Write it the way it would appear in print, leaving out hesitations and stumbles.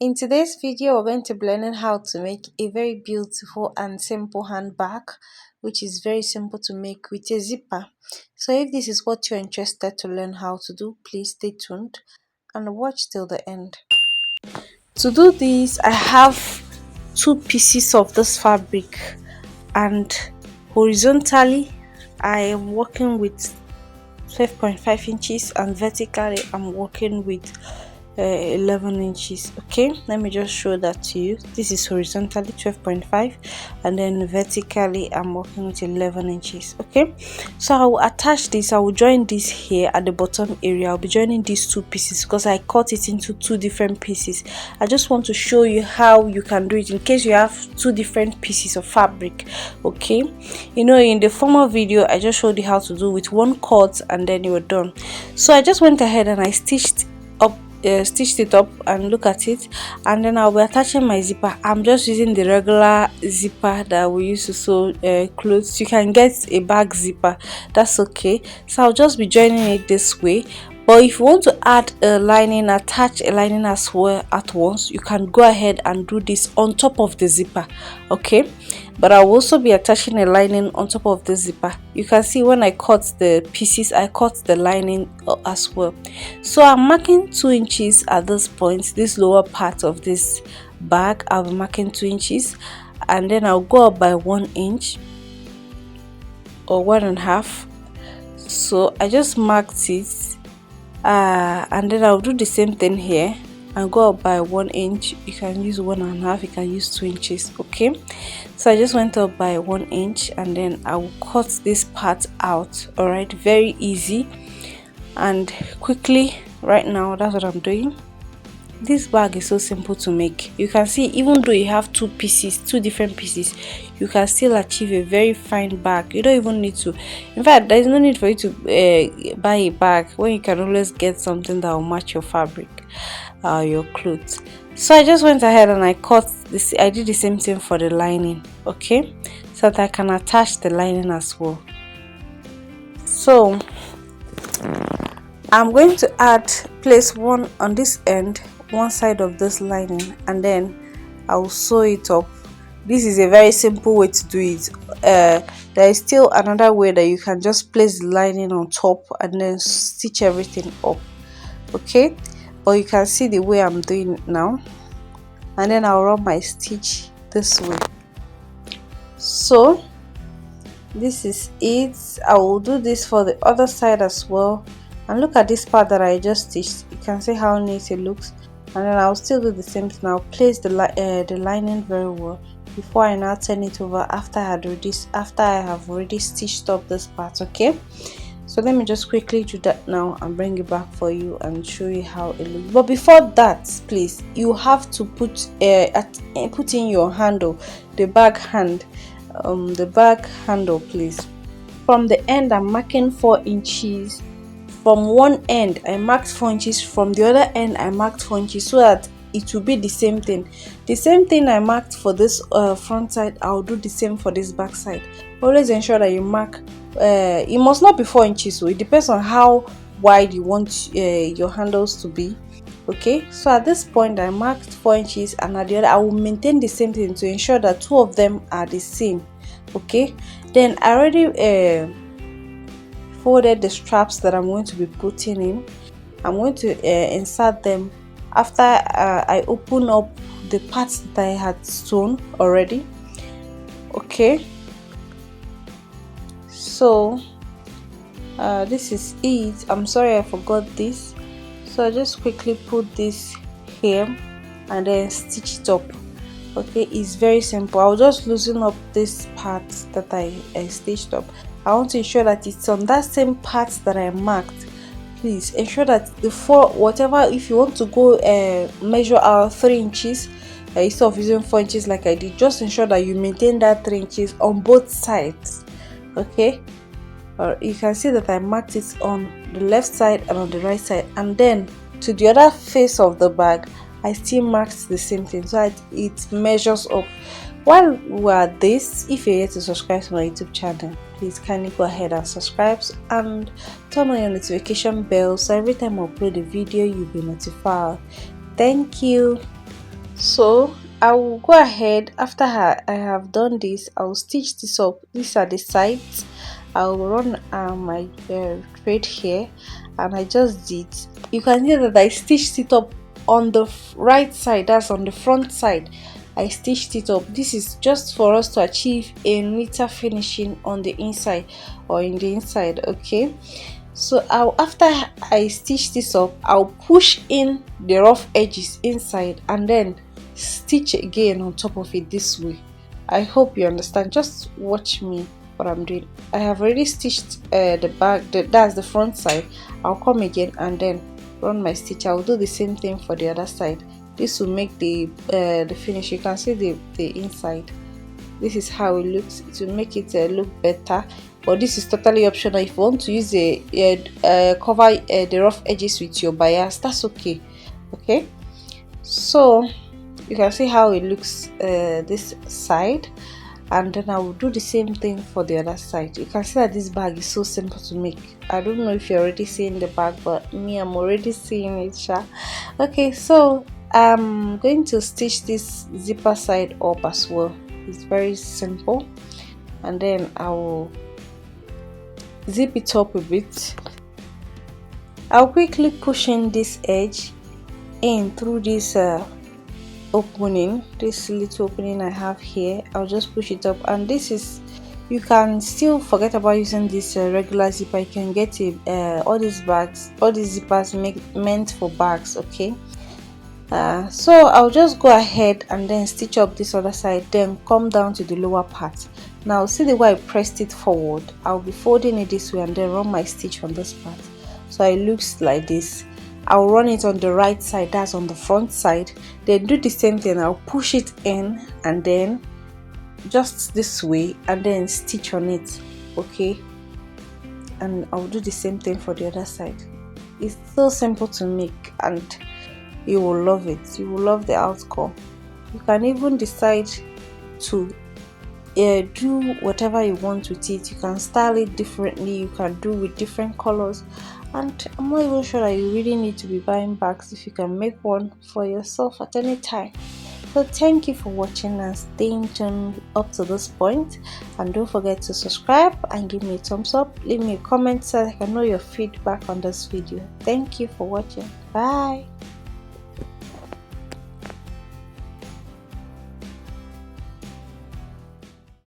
In today's video, we're going to be learning how to make a very beautiful and simple handbag, which is very simple to make with a zipper. So if this is what you're interested to learn how to do, please stay tuned and watch till the end. To do this, I have two pieces of this fabric, and horizontally I am working with 12.5 inches and vertically I'm working with 11 inches. Okay, let me just show that to you. This is horizontally 12.5 and then vertically I'm working with 11 inches. Okay, so I will attach this. I will join this here at the bottom area. I'll be joining these two pieces because I cut it into two different pieces. I just want to show you how you can do it in case you have two different pieces of fabric. Okay, you know, in the former video I just showed you how to do with one cut and then you're done. So I just went ahead and I stitched it up, and look at it, and then I'll be attaching my zipper. I'm just using the regular zipper that we use to sew clothes. You can get a bag zipper, that's okay. So I'll just be joining it this way, but if you want to add a lining, attach a lining as well at once, you can go ahead and do this on top of the zipper. Okay, but I'll also be attaching a lining on top of the zipper. You can see when I cut the pieces, I cut the lining as well. So I'm marking 2 inches at this point, this lower part of this bag. I'll be marking 2 inches, and then I'll go up by 1 inch or 1.5. So I just marked it, and then I'll do the same thing here and go up by 1 inch. You can use 1.5, you can use 2 inches. Okay, so I just went up by 1 inch and then I will cut this part out. All right, very easy and quickly. Right now, that's what I'm doing. This bag is so simple to make. You can see, even though you have two different pieces, you can still achieve a very fine bag. You don't even need to, in fact, there is no need for you to buy a bag when you can always get something that will match your fabric, your clothes. So I just went ahead and I cut this. I did the same thing for the lining. Okay, so that I can attach the lining as well. So I'm going to place one on this end, one side of this lining, and then I'll sew it up. This is a very simple way to do it. There is still another way that you can just place the lining on top and then stitch everything up. Okay, but you can see the way I'm doing it now, and then I'll run my stitch this way. So this is it. I will do this for the other side as well. And look at this part that I just stitched. You can see how neat it looks. And then I'll still do the same thing. I'll place the lining very well before I now turn it over after I have already stitched up this part. Okay, so let me just quickly do that now and bring it back for you and show you how it looks. But before that, please, you have to put in your handle, the bag handle, please. From the end, I'm marking 4 inches. From one end I marked 4 inches, from the other end I marked 4 inches, so that it will be the same thing. The same thing I marked for this front side, I'll do the same for this back side. Always ensure that you mark, it must not be 4 inches, so it depends on how wide you want your handles to be. Okay, so at this point I marked 4 inches, and at the other I will maintain the same thing to ensure that two of them are the same. Okay, then I already folded the straps that I'm going to be putting in. I'm going to insert them after I open up the parts that I had sewn already. Okay, so this is it. I'm sorry I forgot this, so I just quickly put this here and then stitch it up. Okay, it's very simple. I'll just loosen up this part that I stitched up. I want to ensure that it's on that same part that I marked. Please ensure that if you want to go measure out 3 inches instead of using 4 inches like I did, just ensure that you maintain that 3 inches on both sides. Okay, you can see that I marked it on the left side and on the right side, and then to the other face of the bag I still marked the same thing so that it measures up. While we're at this, if you're yet to subscribe to my YouTube channel, please kindly go ahead and subscribe and turn on your notification bell so every time I upload a video you'll be notified. Thank you. So I will go ahead after I have done this. I will stitch this up. These are the sides. I will run my thread here, and I just did. You can see that I stitched it up on the right side. That's on the front side. I stitched it up. This is just for us to achieve a neater finishing on the inside or in the inside. Okay, so after I stitch this up, I'll push in the rough edges inside and then stitch again on top of it this way. I hope you understand. Just watch me what I'm doing. I have already stitched the back, that's the front side. I'll come again and then run my stitch. I'll do the same thing for the other side. This will make the finish. You can see the inside. This is how it looks. It will make it look better, but this is totally optional. If you want to use cover the rough edges with your bias, that's okay. Okay, so you can see how it looks this side, and then I will do the same thing for the other side. You can see that this bag is so simple to make. I don't know if you're already seeing the bag, but me, I'm already seeing it, sha. Okay, so I'm going to stitch this zipper side up as well. It's very simple, and then I will zip it up a bit. I'll quickly push in this edge in through this opening, this little opening I have here. I'll just push it up, and this is, you can still forget about using this regular zipper. You can get all these bags, all these zippers meant for bags. Okay, so I'll just go ahead and then stitch up this other side, then come down to the lower part. Now see the way I pressed it forward. I'll be folding it this way and then run my stitch on this part, so it looks like this. I'll run it on the right side, that's on the front side, then do the same thing. I'll push it in and then just this way and then stitch on it. Okay, and I'll do the same thing for the other side. It's so simple to make, and you will love it. You will love the outcome. You can even decide to do whatever you want with it. You can style it differently. You can do with different colors, and I'm not even sure that you really need to be buying bags if you can make one for yourself at any time. So thank you for watching and staying tuned up to this point, and don't forget to subscribe and give me a thumbs up. Leave me a comment so I can know your feedback on this video. Thank you for watching. Bye.